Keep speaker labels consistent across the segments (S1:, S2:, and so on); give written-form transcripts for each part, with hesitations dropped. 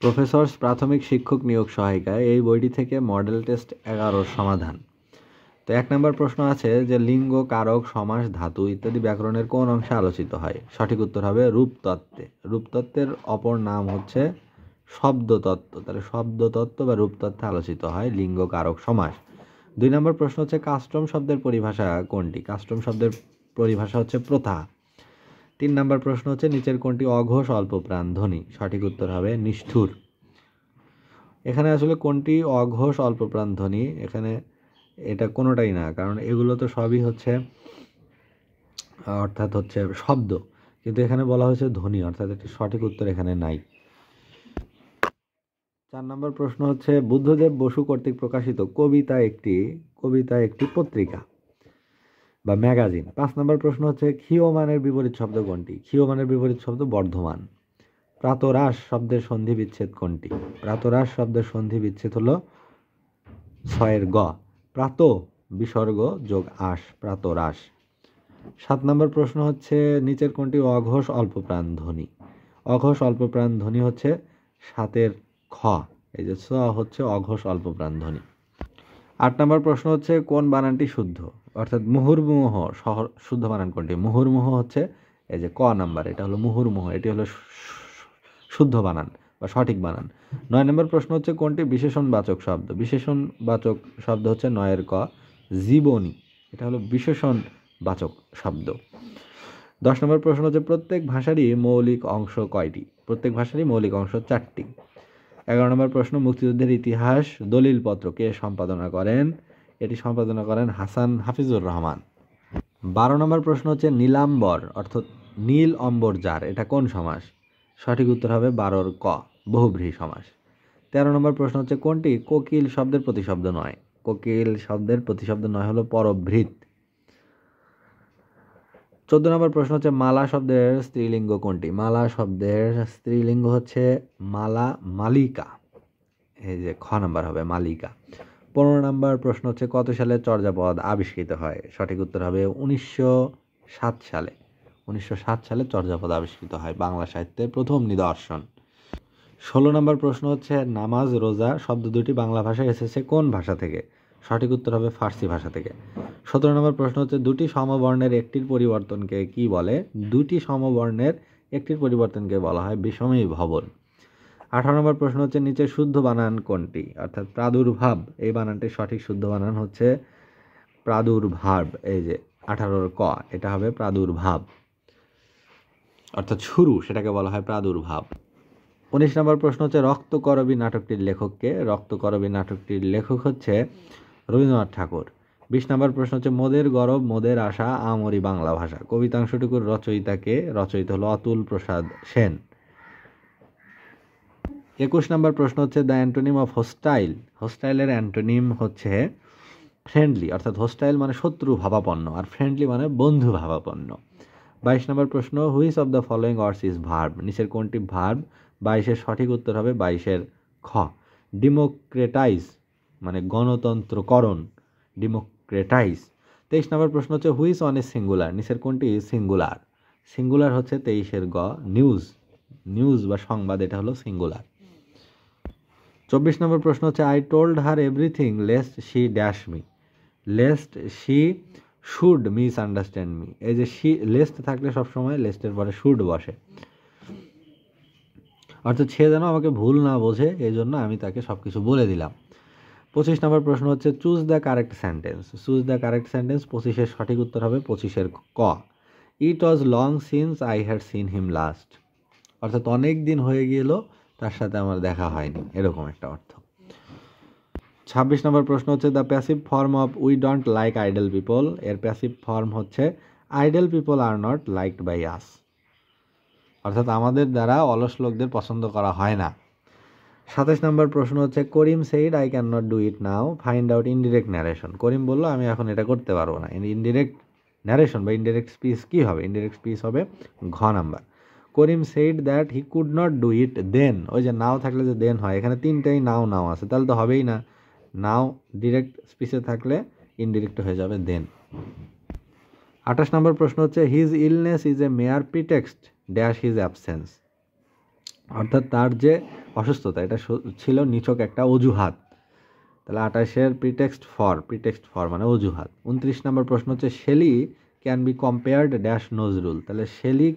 S1: Professor's প্রাথমিক শিক্ষক নিয়োগ সহায়িকা এই বইটি থেকে মডেল টেস্ট 11 সমাধান। তো 1 নম্বর প্রশ্ন আছে যে লিঙ্গ, কারক, সমাস, ধাতু ইত্যাদি ব্যাকরণের কোন অংশে আলোচিত হয়? সঠিক উত্তর হবে রূপতত্ত্বে। রূপতত্ত্বের অপর নাম হচ্ছে শব্দতত্ত্ব। তাহলে শব্দতত্ত্ব বা রূপতত্ত্বে আলোচিত হয় লিঙ্গ, কারক, সমাস। 2 নম্বর প্রশ্ন হচ্ছে কাস্টম শব্দের পরিভাষা কোনটি? কাস্টম শব্দের পরিভাষা হচ্ছে প্রথা। 3 নম্বর প্রশ্ন হচ্ছে নিচের কোনটি অঘোষ অল্পপ্রাণ ধ্বনি? সঠিক উত্তর হবে নিষ্ঠুর। এখানে আসলে কোনটি অঘোষ অল্পপ্রাণ ধ্বনি? এখানে এটা কোনোটাই না, কারণ এগুলো তো সবই হচ্ছে অর্থাৎ হচ্ছে শব্দ, কিন্তু এখানে বলা হয়েছে ধ্বনি, অর্থাৎ একটি সঠিক উত্তর এখানে নাই। 4 নম্বর প্রশ্ন হচ্ছে বুদ্ধদেব বসু কর্তৃক প্রকাশিত কবিতা একটি পত্রিকা বা ম্যাগাজিন। 5 নম্বর প্রশ্ন হচ্ছে ক্ষীয়মানের বিপরীত শব্দ কোনটি? ক্ষীয়মানের বিপরীত শব্দ বর্ধমান। প্রাতরাশ শব্দের সন্ধি বিচ্ছেদ কোনটি? প্রাতরাশ শব্দের সন্ধি বিচ্ছেদ হলো 6 গ। প্রাত বিসর্গ যোগ আশ, প্রাতরাশ। 7 নম্বর প্রশ্ন হচ্ছে নিচের কোনটি অঘোষ অল্পপ্রাণ ধ্বনি? অঘোষ অল্পপ্রাণ ধ্বনি হচ্ছে 7 খ। এই যে স হচ্ছে অঘোষ অল্পপ্রাণ ধ্বনি। 8 নম্বর প্রশ্ন হচ্ছে কোন বানানটি শুদ্ধ? অর্থাৎ মুহুর্মুহ শুদ্ধ বানান কোনটি? মুহুর্মুহ হচ্ছে এই যে ক নাম্বার, এটা হলো মুহুর্মুহ, এটি হলো শুদ্ধ বানান বা সঠিক বানান। 9 নম্বর প্রশ্ন হচ্ছে কোনটি বিশেষণবাচক শব্দ? বিশেষণবাচক শব্দ হচ্ছে 9 ক জীবনী, এটা হলো বিশেষণবাচক শব্দ। 10 নম্বর প্রশ্ন হচ্ছে প্রত্যেক ভাষারই মৌলিক অংশ কয়টি? প্রত্যেক ভাষারই মৌলিক অংশ 4টি। 11 নম্বর প্রশ্ন মুক্তিযুদ্ধের ইতিহাস দলিলপত্র কে সম্পাদনা করেন? এটি সম্পাদনা করেন হাসান হাফিজুর রহমান। 12 নম্বর প্রশ্ন হচ্ছে নীলাম্বর অর্থাৎ নীল অম্বর যার, এটা কোন সমাস? সঠিক উত্তর হবে 12 ক বহুব্রীহি সমাস। 13 নম্বর প্রশ্ন হচ্ছে কোনটি কোকিল শব্দের প্রতিশব্দ নয়? কোকিল শব্দের প্রতিশব্দ নয় হলো পরভৃত। 14 নম্বর প্রশ্ন হচ্ছে মালা শব্দের স্ত্রীলিঙ্গ কোনটি? মালা শব্দের স্ত্রীলিঙ্গ হচ্ছে মালা, মালিকা। এই যে খ নাম্বার হবে মালিকা। 15 নম্বর প্রশ্ন হচ্ছে কত সালে চর্যাপদ আবিষ্কৃত হয়? সঠিক উত্তর হবে 1907 সালে। 1907 সালে চর্যাপদ আবিষ্কৃত হয়, বাংলা সাহিত্যের প্রথম নিদর্শন। 16 নম্বর প্রশ্ন হচ্ছে নামাজ রোজা শব্দ দুটি বাংলা ভাষায় এসেছে কোন ভাষা থেকে? সঠিক উত্তর হবে ফার্সি ভাষা থেকে। 17 নম্বর প্রশ্ন হচ্ছে দুটি সমবর্ণের একটির পরিবর্তনকে কি বলে? দুটি সমবর্ণের একটির পরিবর্তনকে বলা হয় বিষমী ভবন। 18 নম্বর প্রশ্ন হচ্ছে নিচের শুদ্ধ বানান কোনটি? অর্থাৎ প্রাদুর্ভাব, এই বানানটির সঠিক শুদ্ধ বানান হচ্ছে প্রাদুর্ভাব। এই যে 18 ক, এটা হবে প্রাদুর্ভাব, অর্থাৎ শুরু, সেটাকে বলা হয় প্রাদুর্ভাব। 19 নম্বর প্রশ্ন হচ্ছে রক্তকরবী নাটকটির লেখককে? রক্তকরবী নাটকটির লেখক হচ্ছে রবীন্দ্রনাথ ঠাকুর। 20 নম্বর প্রশ্ন হচ্ছে মোদের গরব মোদের আশা আমরি বাংলা ভাষা কবিতাংশটুকুর রচয়িতাকে? রচয়িতা হলো অতুল প্রসাদ সেন। 21 নম্বর প্রশ্ন হচ্ছে দ্য অ্যান্টোনিম অফ হোস্টাইল। হোস্টাইলের অ্যান্টোনিম হচ্ছে ফ্রেন্ডলি, অর্থাৎ হোস্টাইল মানে শত্রু ভাবাপন্ন আর ফ্রেন্ডলি মানে বন্ধু ভাবাপন্ন। 22 নম্বর প্রশ্ন which of the following words is verb? নিচের কোনটি ভার্ব? 22-এর সঠিক উত্তর হবে 22-এর খ ডেমোক্রেটাইজ মানে গণতন্ত্রকরণ, ডেমোক্রেটাইজ। 23 নম্বর প্রশ্ন হচ্ছে হুইচ অন ইজ সিঙ্গুলার? নিচের কোনটি সিঙ্গুলার? সিঙ্গুলার হচ্ছে 23-এর গ নিউজ। নিউজ বা সংবাদ, এটা হলো সিঙ্গুলার। 24 নম্বর প্রশ্ন হচ্ছে I told her everything least she dash me. Least she should miss understand me. এই যে শি লেস্ট থাকলে সবসময় লেস্টের পরে শুড বসে, অর্থাৎ সে যেন আমাকে ভুল না বোঝে, এই জন্য আমি তাকে সব কিছু বলে দিলাম। 25 নম্বর প্রশ্ন হচ্ছে choose the correct sentence. Choose the correct sentence 25-এর সঠিক উত্তর হবে 25-এর ক it was long since I had seen him last, অর্থাৎ অনেক দিন হয়ে গেল তার সাথে আমার দেখা হয়নি, এরকম একটা অর্থ। 26 নম্বর প্রশ্ন হচ্ছে the passive form of we don't like idle people. এর প্যাসিভ ফর্ম হচ্ছে idle people are not liked by us, অর্থাৎ আমাদের দ্বারা অলস লোকদের পছন্দ করা হয় না। 27 নম্বর প্রশ্ন হচ্ছে Karim said I can not do it now find out indirect narration. Karim বলল আমি এখন এটা করতে পারবো না। ইনডিরেক্ট ন্যারেশন বা ইনডিরেক্ট স্পিচ কি হবে? ইনডিরেক্ট স্পিচ হবে ঘ number. Karim said that he could not do it then, ওই যে নাও থাকলে যে দেন হয়, এখানে 3টাই নাও আছে, তাহলে তো হবেই না। নাও ডিরেক্ট স্পিচে থাকলে ইনডিরেক্ট হয়ে যাবে দেন। 28 নম্বর প্রশ্ন হচ্ছে his illness is a mere pretext dash his absence. অর্থাৎ তার যে অসুস্থতা এটা ছিল নিছক একটা অজুহাত। তাহলে 28-এর প্রিটেক্সট ফর মানে অজুহাত। 29 নম্বর প্রশ্ন হচ্ছে Shelley can be compared dash Nazrul. তাহলে Shelley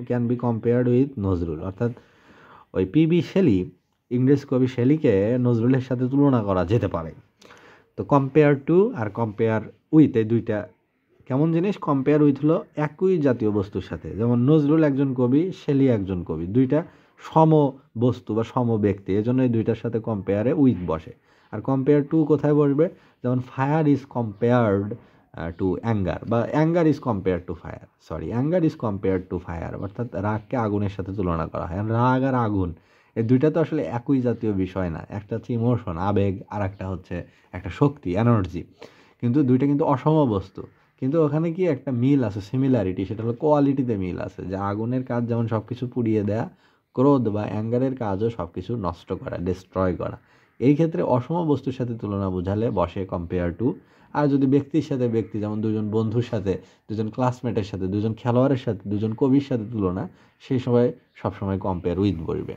S1: can be compared with Nazrul, অর্থাৎ ওই পিবি শেলি, ইংরেজ কবি শেলিকে নজরুলের সাথে তুলনা করা যেতে পারে। তো কম্পেয়ার টু আর কম্পেয়ার উইথ এই দুইটা কেমন জিনিস? কম্পেয়ার উইথ হলো একই জাতীয় বস্তুর সাথে, যেমন নজরুল একজন কবি, শেলি একজন কবি, দুইটা সম বস্তু বা সম ব্যক্তি, এজন্য এই দুইটার সাথে কম্পেয়ারে উইথ বসে। আর কম্পেয়ার টু কোথায় বসবে? যেমন fire is compared to anger, বা anger is compare to fire, anger is compare to fire, অর্থাৎ রাগকে আগুনের সাথে তুলনা করা হয়। রাগ আর আগুন এই দুইটা তো আসলে একই জাতীয় বিষয় না, একটা হচ্ছে ইমোশন, আবেগ, আর একটা হচ্ছে একটা শক্তি, এনার্জি, কিন্তু দুইটা কিন্তু অসম বস্তু। কিন্তু ওখানে কি একটা মিল আছে, সিমিলারিটি, সেটা হলো কোয়ালিটিতে মিল আছে, যে আগুনের কাজ যেমন সব কিছু পুড়িয়ে দেয়া, ক্রোধ বা অ্যাঙ্গারের কাজও সব কিছু নষ্ট করা, ডিস্ট্রয় করা। এই ক্ষেত্রে অসম বস্তুর সাথে তুলনা বোঝালে বসে কম্পেয়ার টু। আর যদি ব্যক্তির সাথে ব্যক্তি, যেমন দুজন বন্ধুর সাথে, দুজন ক্লাসমেটের সাথে, দুজন খেলোয়াড়ের সাথে, দুজন কবির সাথে তুলনা, সেই সময় সবসময় কম্পেয়ার উইথ বলবে।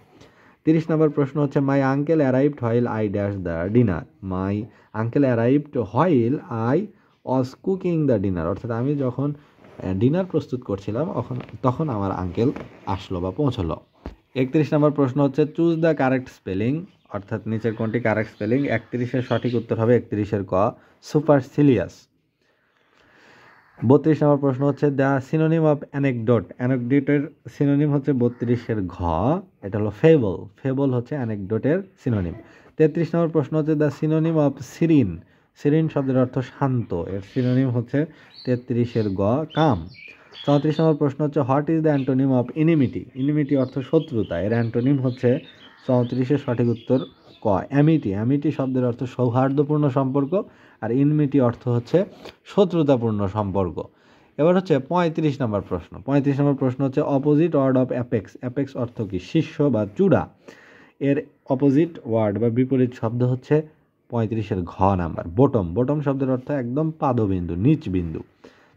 S1: 30 নম্বর প্রশ্ন হচ্ছে my uncle arrived while I dash the dinner. My uncle arrived while I was cooking the dinner, অর্থাৎ আমি যখন ডিনার প্রস্তুত করছিলাম তখন আমার আঙ্কেল আসলো বা পৌঁছলো। 31 নম্বর প্রশ্ন হচ্ছে চুজ দ্য কারেক্ট স্পেলিং, অর্থাৎ নিচের কোনটি কারেক্ট স্পেলিং? 31-এর সঠিক উত্তর হবে 31-এর ক, সুপারসিলিয়াস। 32 নম্বর প্রশ্ন হচ্ছে দ্য সিনোনিম অফ অ্যানেকডোট। অ্যানেকডোটের সিনোনিম হচ্ছে 32-এর ঘ, এটা হলো ফেবল। ফেবল হচ্ছে অ্যানেকডোটের সিনোনিম। 33 নম্বর প্রশ্ন হচ্ছে the synonym of Sirin. Sirin শব্দের অর্থ শান্ত, এর সিনোনিম হচ্ছে 33-এর গ, কাম। 34 নম্বর প্রশ্ন হচ্ছে what is the antonym of enmity. Enmity অর্থ শত্রুতা, এর অ্যান্টোনিম হচ্ছে 34-এর সঠিক উত্তর ক, অ্যামিটি। অ্যামিটি শব্দের অর্থ সৌহার্দ্যপূর্ণ সম্পর্ক, আর ইনমিটি অর্থ হচ্ছে শত্রুতাপূর্ণ সম্পর্ক। এবার হচ্ছে 35 নম্বর প্রশ্ন। 35 নম্বর প্রশ্ন হচ্ছে opposite word of apex. Apex অর্থ কি? শীর্ষ বা চূড়া। এর অপোজিট ওয়ার্ড বা বিপরীত শব্দ হচ্ছে 35-এর ঘ নাম্বার, বটম। বটম শব্দের অর্থ একদম পাদবিন্দু, নিচ বিন্দু।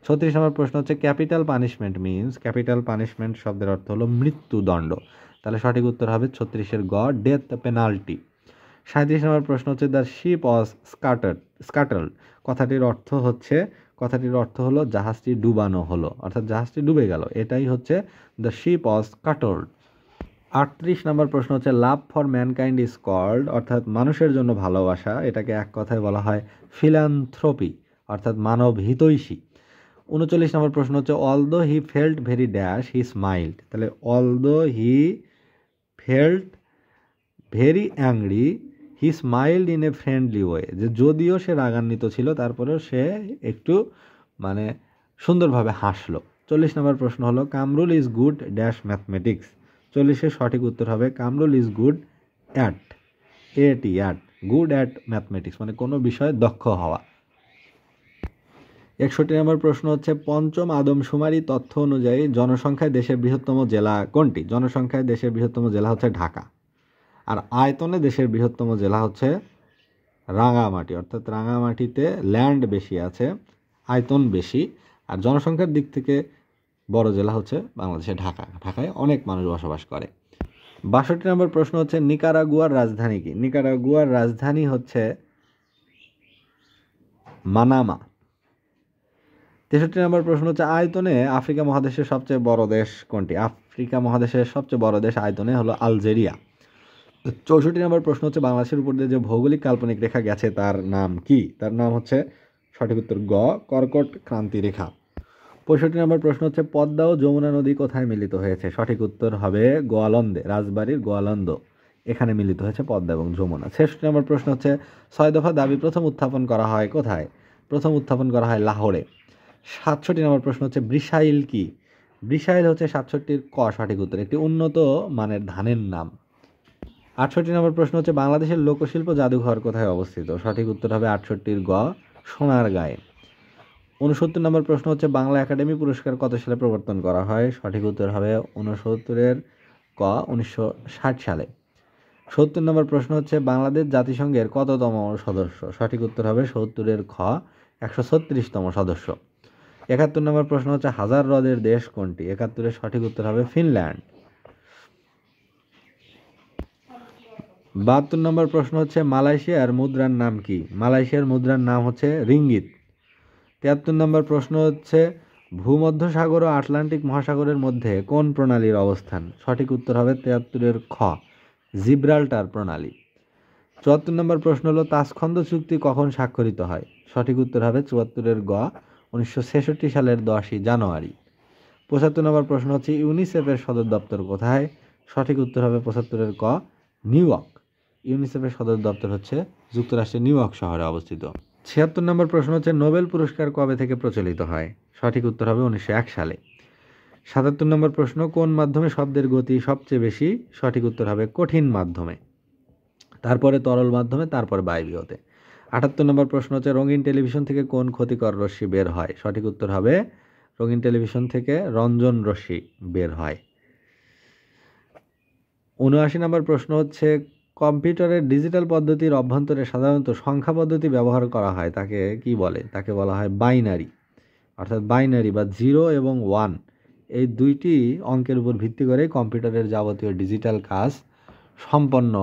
S1: 36 নম্বর প্রশ্ন হচ্ছে capital punishment means. Capital punishment শব্দের অর্থ হলো মৃত্যুদণ্ড, তাহলে সঠিক উত্তর হবে 36-এর গ, ডেথ পেনাল্টি। 37 নম্বর প্রশ্ন হচ্ছে দ্য শিপ ওয়াজ স্কাটলড। কথাটির অর্থ হলো জাহাজটি ডুবানো হলো, অর্থাৎ জাহাজটি ডুবে গেল, এটাই হচ্ছে দ্য শিপ ওয়াজ স্কাটলড। 38 নম্বর প্রশ্ন হচ্ছে love for mankind is called, অর্থাৎ মানুষের জন্য ভালোবাসা, এটাকে এক কথায় বলা হয় ফিলান্থ্রপি, অর্থাৎ মানব হিতৈষী। 39 নম্বর প্রশ্ন হচ্ছে although he felt very dash he smiled. তাহলে although he felt very angry he smiled in a friendly way, যে যদিও সে রাগান্বিত ছিল তারপরেও সে একটু মানে সুন্দরভাবে হাসলো। 40 নম্বর প্রশ্ন হলো Kamrul is good dash mathematics. 40-এর সঠিক উত্তর হবে Kamrul is good at good at mathematics, মানে কোনো বিষয়ে দক্ষ হওয়া। 61 নম্বর প্রশ্ন হচ্ছে পঞ্চম আদমশুমারি তথ্য অনুযায়ী জনসংখ্যায় দেশের বৃহত্তম জেলা কোনটি? জনসংখ্যায় দেশের বৃহত্তম জেলা হচ্ছে ঢাকা, আর আয়তনে দেশের বৃহত্তম জেলা হচ্ছে রাঙামাটি, অর্থাৎ রাঙামাটিতে ল্যান্ড বেশি আছে, আয়তন বেশি, আর জনসংখ্যার দিক থেকে বড় জেলা হচ্ছে বাংলাদেশের ঢাকা। ঢাকায় অনেক মানুষ বসবাস করে। 62 নম্বর প্রশ্ন হচ্ছে নিকারাগুয়ার রাজধানী কি? নিকারাগুয়ার রাজধানী হচ্ছে মানামা। 63 নম্বর প্রশ্ন হচ্ছে আয়তনে আফ্রিকা মহাদেশের সবচেয়ে বড় দেশ কোনটি? আফ্রিকা মহাদেশের সবচেয়ে বড় দেশ আয়তনে হলো আলজেরিয়া। 64 নম্বর প্রশ্ন হচ্ছে বাংলাদেশের উপর দিয়ে যে ভৌগোলিক কাল্পনিক রেখা গেছে তার নাম কি? তার নাম হচ্ছে সঠিক উত্তর গ, কর্কট ক্রান্তি রেখা। 65 নম্বর প্রশ্ন হচ্ছে পদ্মা ও যমুনা নদী কোথায় মিলিত হয়েছে? সঠিক উত্তর হবে গোয়ালন্দে, রাজবাড়ির গোয়ালন্দ, এখানে মিলিত হয়েছে পদ্মা এবং যমুনা। 66 নম্বর প্রশ্ন হচ্ছে 6 দফা দাবি প্রথম উত্থাপন করা হয় কোথায়? প্রথম উত্থাপন করা হয় লাহোরে। 67 নম্বর প্রশ্ন হচ্ছে ব্রিসাইল কি? ব্রিসাইল হচ্ছে 67-র ক সঠিক উত্তর, একটি উন্নত মানের ধানের নাম। 68 নম্বর প্রশ্ন হচ্ছে বাংলাদেশের লোকশিল্প জাদুঘর কোথায় অবস্থিত? সঠিক উত্তর হবে 68-র গ, সোনারগাঁয়ে। 69 নম্বর প্রশ্ন হচ্ছে বাংলা একাডেমি পুরস্কার কত সালে প্রবর্তন করা হয়? সঠিক উত্তর হবে 69-এর ক, 1960 সালে। 70 নম্বর প্রশ্ন হচ্ছে বাংলাদেশ জাতিসংঘের কততম সদস্য? সঠিক উত্তর হবে 70-এর খ, 136তম সদস্য। 71 নম্বর প্রশ্ন হচ্ছে হাজার হ্রদের দেশ কোনটি? 71-এর সঠিক উত্তর হবে ফিনল্যান্ড। 72 নম্বর প্রশ্ন হচ্ছে মালয়েশিয়ার মুদ্রার নাম কি? মালয়েশিয়ার মুদ্রার নাম হচ্ছে রিঙ্গিত। 73 নম্বর প্রশ্ন হচ্ছে ভূমধ্যসাগর ও আটলান্টিক মহাসাগরের মধ্যে কোন প্রণালীর অবস্থান? সঠিক উত্তর হবে 73-এর খ, জিব্রাল্টার প্রণালী। 74 নম্বর প্রশ্ন হলো তাসখন্দ চুক্তি কখন স্বাক্ষরিত হয়? সঠিক উত্তর হবে 74-এর গ, 1966 সালের 10ই জানুয়ারি। 75 নম্বর প্রশ্ন হচ্ছে ইউনিসেফের সদর দপ্তর কোথায়? সঠিক উত্তর হবে 75-এর ক, নিউ ইয়র্ক। ইউনিসেফের সদর দপ্তর হচ্ছে যুক্তরাষ্ট্রের নিউ ইয়র্ক শহরে অবস্থিত। 76 নম্বর প্রশ্ন হচ্ছে নোবেল পুরস্কার কবে থেকে প্রচলিত হয়? সঠিক উত্তর হবে 1901 সালে। 77 নম্বর প্রশ্ন কোন মাধ্যমে শব্দের গতি সবচেয়ে বেশি? সঠিক উত্তর হবে কঠিন মাধ্যমে, তারপরে তরল মাধ্যমে, তারপরে বায়বীয়তে। 78 নম্বর প্রশ্ন হচ্ছে রঙিন টেলিভিশন থেকে কোন ক্ষতিকর রশ্মি বের হয়? সঠিক উত্তর হবে রঙিন টেলিভিশন থেকে রঞ্জন রশ্মি বের হয়। 79 নম্বর প্রশ্ন হচ্ছে কম্পিউটারের ডিজিটাল পদ্ধতির অভ্যন্তরে সাধারণত সংখ্যা পদ্ধতি ব্যবহার করা হয়, তাকে কি বলে? তাকে বলা হয় বাইনারি। অর্থাৎ বাইনারি বা 0 এবং 1 এই দুইটি অঙ্কের উপর ভিত্তি করে কম্পিউটারের যাবতীয় ডিজিটাল কাজ সম্পন্ন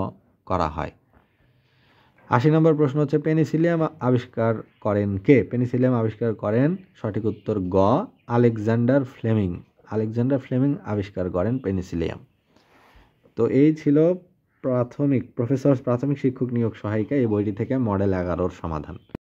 S1: করা হয়। 80 নম্বর প্রশ্ন হচ্ছে পেনিসিলিয়াম আবিষ্কার করেন কে? পেনিসিলিয়াম আবিষ্কার করেন, সঠিক উত্তর গ, আলেকজান্ডার ফ্লেমিং। আলেকজান্ডার ফ্লেমিং আবিষ্কার করেন পেনিসিলিয়াম। তো এই ছিল প্রাথমিক শিক্ষক নিয়োগ সহায়িকা, এই বইটি থেকে মডেল 11-র সমাধান।